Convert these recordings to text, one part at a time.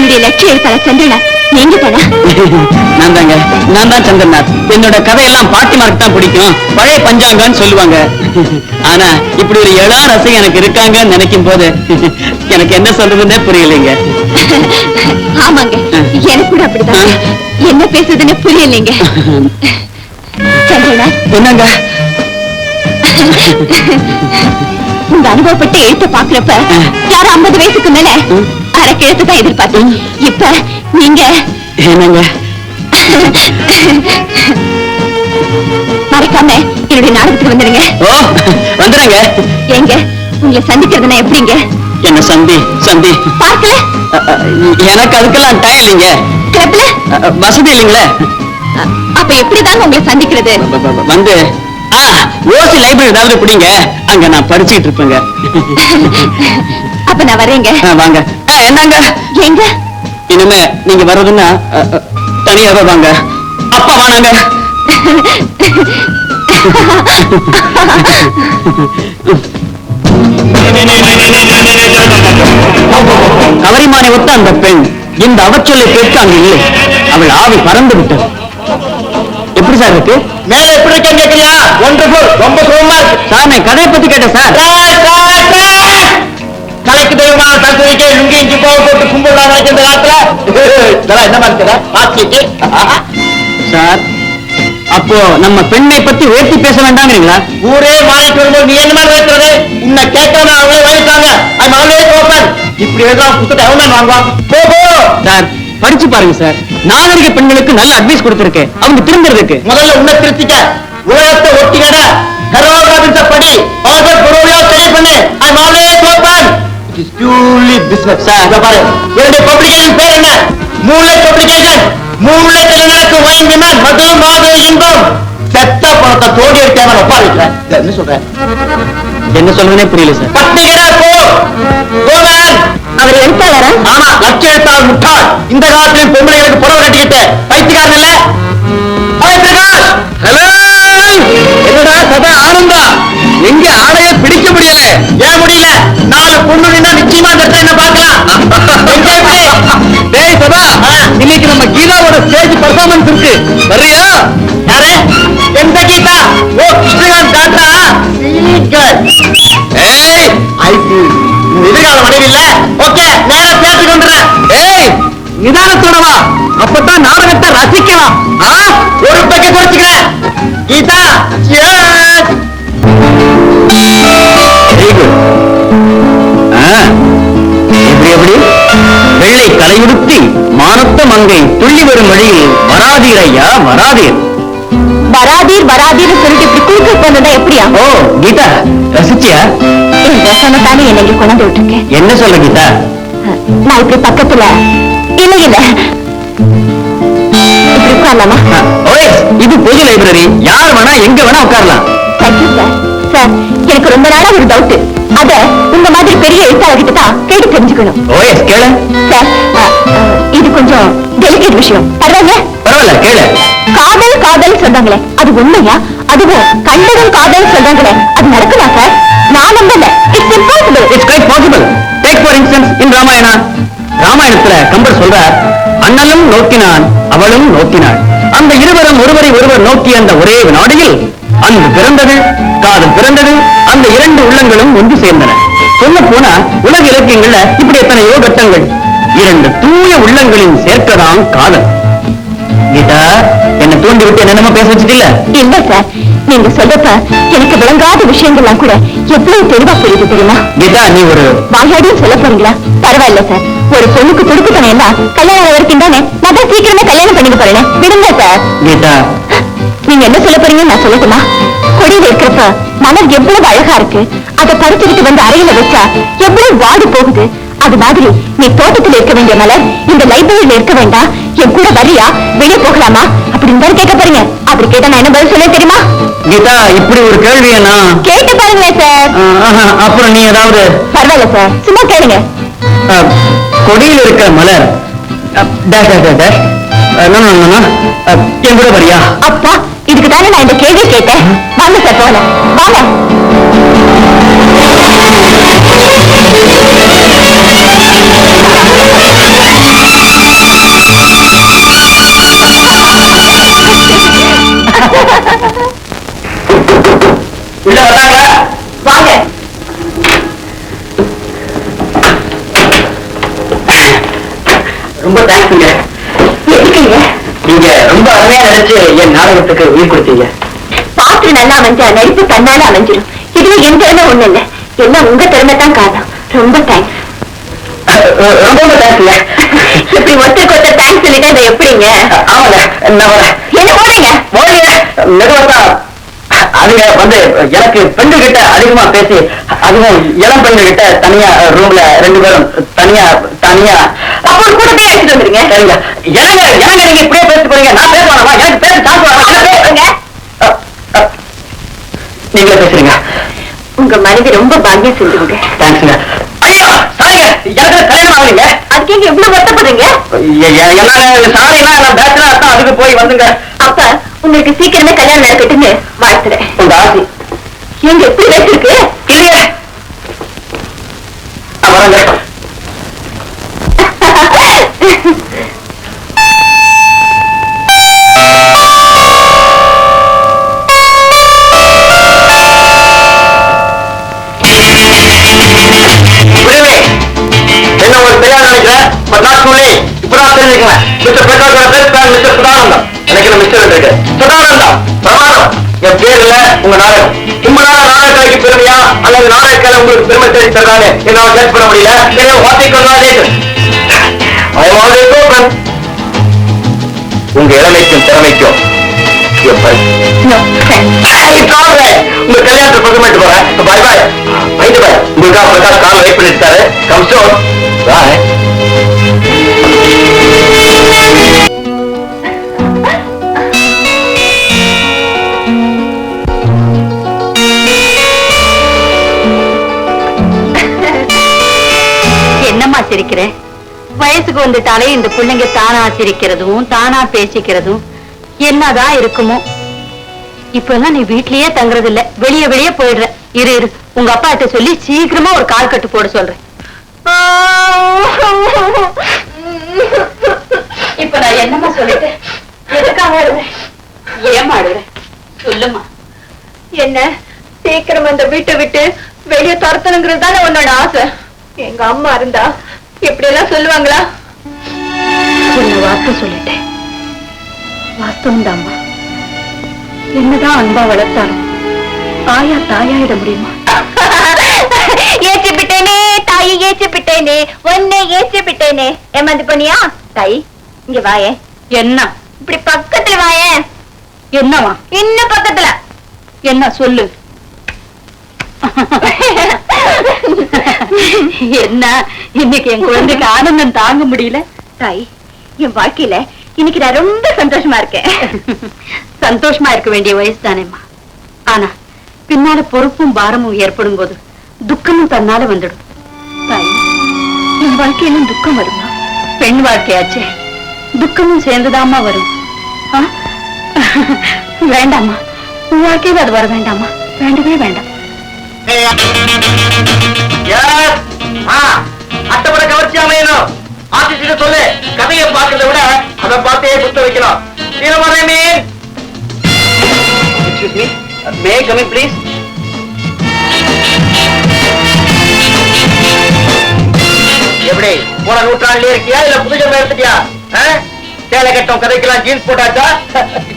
என்னுடைய லட்சிய எழுத்தாளர் சந்திரனா நீங்க தானா? நான் தான் சந்திரநாத். என்னோட கதையெல்லாம் பாட்டிமார்க்கு தான் பிடிக்கும், பழைய பஞ்சாங்கன்னு சொல்லுவாங்க. ஆனா இப்படி ஒரு எழா ரசம் எனக்கு இருக்காங்கன்னு நினைக்கும் போது எனக்கு என்ன சொல்றதுன்னே புரியலைங்க. ஆமாங்க, எனக்கு கூட அப்படிதான். என்ன பேசுறதுன்னு புரியலைங்க. சந்திரநாத், என்னங்க உங்க அனுபவப்பட்டு எழுத்த பாக்குறப்ப யாரும் 50 வயசுக்கு மேல அரை கிழத்து தான் எதிர்பார்த்தேன். இப்ப நீங்க என்னங்க மறக்காம என்னுடைய நாடகத்துக்கு வந்துடுங்க. ஓ வந்துடுங்க. எங்க உங்களை சந்திக்கிறதுனா எப்படிங்க? என்ன சந்தி பார்க்கல? எனக்கு அதுக்கெல்லாம் டைம் இல்லைங்க. கிளப்ல வசதி இல்லைங்களே. அப்ப எப்படிதாங்க உங்களை சந்திக்கிறது? வந்து ஓசி லைப்ரரி ஏதாவது பிடிங்க, அங்க நான் படிச்சுட்டு இருப்பேங்க. அப்ப நான் வரேங்க. வாங்க. என்னங்க எங்க இனிமே நீங்க வர்றதுன்னா தனியாவே வாங்க. அப்பா வாங்க. கவரிமானை ஒத்த அந்த பெண் இந்த அவச்சொல்லை கேட்க அங்கு இல்லை. அவள் ஆவி பறந்து விட்டது. எப்படி சார் இருக்கு? மேல எப்படி இருக்கேன்னு கேட்கலையா? ஒண்டர்ஃபுல், ரொம்ப சுகமா இருக்கு சார். நான் கதையை பத்தி கேட்டேன் சார். கலைக்கு தெய்வமான தத்துவக்கே லுங்கி இஞ்சி போக போட்டு கும்பிடலாம் இந்த காலத்துல என்ன மாதிரி சார். அப்போ நம்ம பெண்ணை பத்தி உயர்த்தி பேச வேண்டாங்கிறீங்களா? ஊரே மாறிட்டு வரும்போது நீ என்ன மாதிரி வைக்கிறது? உன்னை கேட்காம அவங்களே வாங்கிட்டாங்க. இப்படி எழுதலாம் புத்தகத்தை எவ்வளவு வாங்குவான்? போகோ சார், படிச்சு பாருங்க சார். நாகரிக பெண்களுக்கு நல்ல அட்வைஸ் கொடுத்திருக்கேன் அவங்க திரும்புறதுக்கு. முதல்ல உன்னை திருத்திக்க. உலகத்தை ஒட்டிக்கட படி பண்ணு. I'm always open. It is purely business. Sir பாரு, என்னுடைய பப்ளிகேஷன் பேர் என்ன? மூளை பப்ளிகேஷன். மூளைக்கு நடக்கும் வைன் டிமாண்ட், மது மாது இன்பம். செத்த பணத்தை தோண்டி எடுக்காம ஒப்பா வைக்கிறேன். என்ன சொல்றேன்? என்ன சொல்றதுனே புரியல சார். பட்டிகடா போ. அவர் எழுத்தாளரா? ஆமா, லட்ச எழுத்தாளர் முட்டாள். இந்த காலத்திலும் பொம்பளைகளுக்கு புடவை கட்டிக்கிட்டு பைத்தியக்காரன் இல்ல. ஹலோ, என்னடா சதா ஆனந்தா, எங்க ஆளைய பிடிக்க முடியல? ஏன் முடியல? 4 பொண்ணு நின்னா நிச்சயமா அந்த இடத்துல என்ன பார்க்கலாம். டேய் சதா, இன்னைக்கு நம்ம கீதாவோட ஸ்டேஜ் பெர்ஃபார்மன்ஸ் இருக்கு, வர்றியா? யாரு? எந்த கீதா? ஓ கிருஷ்ணகாந்த் தாத்தா. ஏய் ஐபி எதிர்கால மனைவி இல்ல. ஓகே, நேரா பேசிட்டு வந்துடுறேன். ஏய் நிதானத்தோட வா, அப்பதான் நாடகத்தை ரசிக்கலாம். ஒரு பக்க குறைச்சுக்கிறேன். கீதா எப்படி எப்படி வெள்ளை தலையுடுத்தி மானத்த மங்கை துள்ளி வரும் வழியில் வராதீர் ஐயா வராதீர். வராதீர் வராதீர்னு சொல்லிட்டு இப்படி குறுக்க போனதா எப்படியா? ஓ கீதா, ரசிச்சியா? தானே என்ன இங்க கொண்டு விட்டுருக்கேன். என்ன சொல்ல கீதா? நான் இப்படி பக்கத்துல இல்ல இப்படி உட்காரலாமா? இது பொது லைப்ரரி, யார் வேணா எங்க வேணா உட்காரலாம். Thank you sir. சார், எனக்கு ரொம்ப நாளா ஒரு டவுட். அத உங்க மாதிரி பெரிய எழுத்தாளர்கிட்ட தான் கேட்டு தெரிஞ்சுக்கணும். கேளு சார். இது கொஞ்சம் டெலிகேட் விஷயம். பரவாயில்ல கேளு. காதல் காதல் சொல்றாங்களே, அது உண்மையா? அதுவும் கண்டதும் காதல் சொல்றாங்களே, அது நடக்குமா சார்? நான் நம்பல. It's impossible. It's quite possible. Take for instance in Ramayana. ராமாயணத்துல கம்பர் சொல்றார், அண்ணலும் நோக்கினான் அவளும் நோக்கினாள். அந்த இருவரும் ஒருவரை ஒருவர் நோக்கிய அந்த ஒரே வினாடியில் அன்பு பிறந்தது, காதல் பிறந்தது. அந்த 2 உள்ளங்களும் ஒன்று சேர்ந்தன. சொல்ல போனா உலக இலக்கியங்கள்ல இப்படி எத்தனையோ கட்டங்கள். 2 தூய உள்ளங்களின் சேர்க்கதான் காதல். கீதா, என்ன தூண்டி விட்டு என்னென்னமோ பேச வச்சுட்டில்ல? இல்ல சார், நீங்க சொல்றப்ப எனக்கு விளங்காத விஷயங்கள்லாம் கூட எவ்வளவு தெளிவா புரியுது தெரியுமா? கீதா, நீ ஒரு வாயாடியும் சொல்ல போறீங்களா? பரவாயில்ல சார். ஒரு பொண்ணுக்கு துடுக்குத்தனம் எல்லாம் கல்யாணம் வரைக்கும் தானே. நான் தான் சீக்கிரமே கல்யாணம் பண்ணிக்க போறேன். விடுங்க சார். கீதா, நீங்க என்ன சொல்ல போறீங்கன்னு நான் சொல்லட்டுமா? கொடியில இருக்கிறப்ப மலர் எவ்வளவு அழகா இருக்கு, அதை பறிச்சுக்கிட்டு வந்து அறையில வச்சா எவ்வளவு வாடு போகுது. அது மாதிரி நீ தோட்டத்தில் இருக்க வேண்டிய மலர் இந்த லைப்ரரியில இருக்க வேண்டாம், என் கூட வரியா, வெளியே போகலாமா அப்படின்னு தான் கேட்க போறீங்க. அப்படி கேட்டா நான் என்ன பதில் சொல்ல தெரியுமா? கீதா, இப்படி ஒரு கேள்வியை நான் கேட்டு பாருங்களேன் சார். அப்புறம் நீ ஏதாவது? பரவாயில்ல சார், சும்மா கேளுங்க. கொடியில் இருக்கிற மலர் என் கூட வரியா? அப்பா, இதுக்கு தானே நான் இந்த கேள்வி கேட்டேன். வாங்க சார் போகலாம், வாங்க. ரொம்ப தேங்க்ஸுங்க. எதுக்குங்க? நீங்க ரொம்ப அருமையா நினைச்சு என் நாடகத்துக்கு உயிர் கொடுத்தீங்க. பாட்டு நல்லா அமைஞ்சா நடிப்பு தன்னால அமைஞ்சிடும். இதுல என் திறமை ஒண்ணு இல்ல, எல்லாம் உங்க திறமை தான் காரணம். ரொம்ப தேங்க்ஸ். ரொம்ப ரொம்ப தேங்க்ஸுங்க. இப்படி ஒருத்தருக்கு ஒருத்தர் தேங்க்ஸ் சொல்லிட்டா இதை எப்படிங்க? ஆமாங்க, நான் வரேன். என்ன போறீங்க? போறீங்க மெதுவா. அதுங்க வந்து எனக்கு பெண்கள் கிட்ட அதிகமா பேசி, அதுவும் இளம் பெண்கள் கிட்ட தனியா ரூம்ல 2 பேரும் தனியா தனியா அப்போ ஒரு கூட போய் அழைச்சிட்டு வந்துருங்க. சரிங்க. ஏங்க ஏங்க நீங்க இப்படியே பேசிட்டு போறீங்க? நான் பேச வேணாமா? எனக்கு பேச சான்ஸ் வேணாமா? நீங்களே பேசுறீங்க. உங்க மனைவி ரொம்ப பாக்கியம் செஞ்சுங்க. தேங்க்ஸுங்க. ஐயோ சாரிங்க, எனக்கு கல்யாணம் ஆகலைங்க. அதுக்கு எங்க எவ்வளவு வருத்தப்படுறீங்க? என்ன சாரினா நான் பேசுறேன் அர்த்தம், அதுக்கு போய் வந்துங்க. அப்ப உங்களுக்கு சீக்கிரமே கல்யாணம் நடக்கட்டுன்னு வாழ்த்துறேன். உங்க ஆசி. எங்க எப்படி வச்சிருக்கு? இல்லையே. வரங்க. என்ன ஒரு கல்யாணம் நினைக்கிறேன், பட் நாட் டூ லேட். இப்பதான் தெரிஞ்சுக்கங்க. மிஸ்டர் பிரகாஷோட பெஸ்ட் ஃப்ரெண்ட் மிஸ்டர் சுதானந்தம். எனக்கு இந்த மிஸ்டர் இருக்கு. சுதானந்தம் பிரமாதம். என் பேர்ல உங்க நாடகம் உங்களால நாடகக்கலைக்கு பெருமையா அல்லது நாடகக்கலை உங்களுக்கு பெருமை தேடி தருதானே என்னால கேட்ச் பண்ண முடியல. எனவே உங்க இளமைக்கும் திறமைக்கும் உங்க கல்யாணத்தை பக்கமிட்டு போறேன். பாய் பாய். வைத்து பாய். உங்களுக்காக பிரகாஷ் கால் வெயிட் பண்ணிட்டாரு. Come soon. பாய். என்னம்மா சிரிக்கிறேன்? வயசுக்கு வந்துட்டாலே இந்த பிள்ளைங்க தானா சிரிக்கிறதும் தானா பேசிக்கிறதும் என்னதான் இருக்குமோ. இப்ப எல்லாம் நீ வீட்லயே தங்குறது இல்ல, வெளியே வெளியே போயிடுற. இரு இரு, உங்க அப்பா கிட்ட சொல்லி சீக்கிரமா ஒரு கால் கட்டு போட சொல்றேன். இப்ப நான் என்னம்மா சொல்லிட்டேன்? எதுக்காக அழுறேன்? ஏமா அழுறேன்? சொல்லுமா. என்ன சீக்கிரம் அந்த வீட்டை விட்டு வெளியே துரத்தணுங்கிறது தானே உன்னோட ஆசை. எங்க அம்மா இருந்தா எப்படி எல்லாம் சொல்லுவாங்களா? சொன்ன வார்த்தை சொல்லிட்டேன். வாஸ்தவம் தாம்மா. என்னதான் அன்பா வளர்த்தாலும் ஆயா தாயாயிட முடியுமா? ஏற்றி விட்டேனே தாயை, ஏற்றி விட்டேனே ஒன்னே, ஏற்றி விட்டேனே. ஏமாந்து போனியா? தாய் இங்க வாயே. என்ன இப்படி பக்கத்துல வாயே. என்னவா? இன்னும் பக்கத்துல. என்ன சொல்லு. என்ன இன்னைக்கு என் குழந்தைக்கு ஆனந்தம் தாங்க முடியல. தாய், என் வாழ்க்கையில இன்னைக்கு நான் ரொம்ப சந்தோஷமா இருக்கேன். சந்தோஷமா இருக்க வேண்டிய வயசு தானேம்மா. ஆனா பின்னால பொறுப்பும் பாரமும் ஏற்படும் போது துக்கமும் தன்னால வந்துடும். தாய், என் வாழ்க்கையிலும் துக்கம் வருமா? பெண் வாழ்க்கையாச்சே, துக்கமும் சேர்ந்துதாமா வரும். வேண்டாமா, உன் வாழ்க்கையில அது வர வேண்டாமா? வேண்டவே வேண்டாம். அட்டப்பட கவர்ச்சி அமையணும். ஆர்டிஸ்ட் சொல்லு, கதையை பார்க்கறத விட அதை பார்த்தே குத்த வைக்கலாம். Excuse me, May I come in please? எப்படி போன நூற்றாண்டுலயே இருக்கியா இல்ல புதுஜமா எடுத்துட்டியா? சேலை கட்டம் கதைக்கெல்லாம் ஜீன்ஸ் போட்டாச்சா?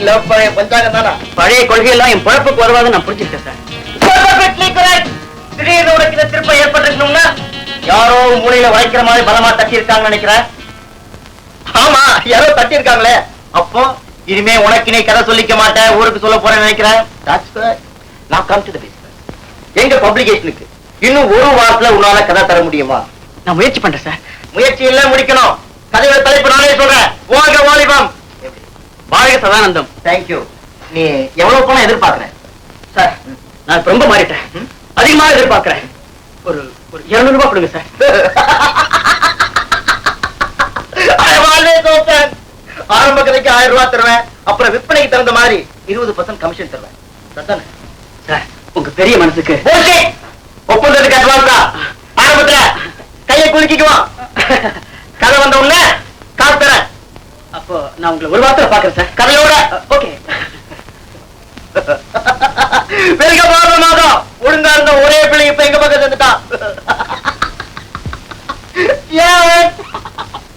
இல்ல பழைய பஞ்சாங்கம் தானா? பழைய கொள்கையெல்லாம் என் பழப்புக்கு வருவாது நான் புரிஞ்சுக்கிட்டேன் சார். திடீர்னு உனக்கு இந்த திருப்பம் ஏற்பட்டிருக்கணும்னா யாரோ மூலையில வளைக்கிற மாதிரி பலமா தட்டி இருக்காங்கன்னு நினைக்கிறேன். ஆமா, யாரோ தட்டி இருக்காங்களே. அப்போ இனிமே உனக்கு நீ கதை சொல்லிக்க மாட்டேன், ஊருக்கு சொல்ல போறேன்னு நினைக்கிறேன். நான் கம் டு தி பிசினஸ். எங்க பப்ளிகேஷனுக்கு இன்னும் ஒரு வாரத்துல உன்னால கதை தர முடியுமா? நான் முயற்சி பண்றேன் சார். முயற்சி இல்ல, முடிக்கணும். கதையோட தலைப்பு நானே சொல்றேன். வாழ்க வாலிபம், வாழ்க சதானந்தம். தேங்க்யூ. நீ எவ்வளவு பணம் எதிர்பார்க்கிறேன்? சார், நான் ரொம்ப மாறிட்டேன். அதிகமாக எதிர்பார்க்கிறேன். ஒரு 200 ரூபாய் கொடுங்க சார். ஆரம்ப கதைக்கு 1000 ரூபாய் தருவேன். அப்புறம் விற்பனைக்கு தகுந்த மாதிரி 20% கமிஷன் தருவேன். சார், உங்க பெரிய மனசுக்கு ஒப்பந்தத்துக்கு அட்வான்ஸா ஆரம்பத்துல கையை குலுக்கிக்குவோம். கதை வந்த உடனே காசு தரேன். அப்போ நான் உங்களை ஒரு வாரத்துல பாக்குறேன் சார், கதையோட. ஓகே. வெறுக்க மாதம் ஒழுங்கா இருந்த ஒரே பிள்ளை இப்ப எங்க பக்கம் வந்துட்டான்.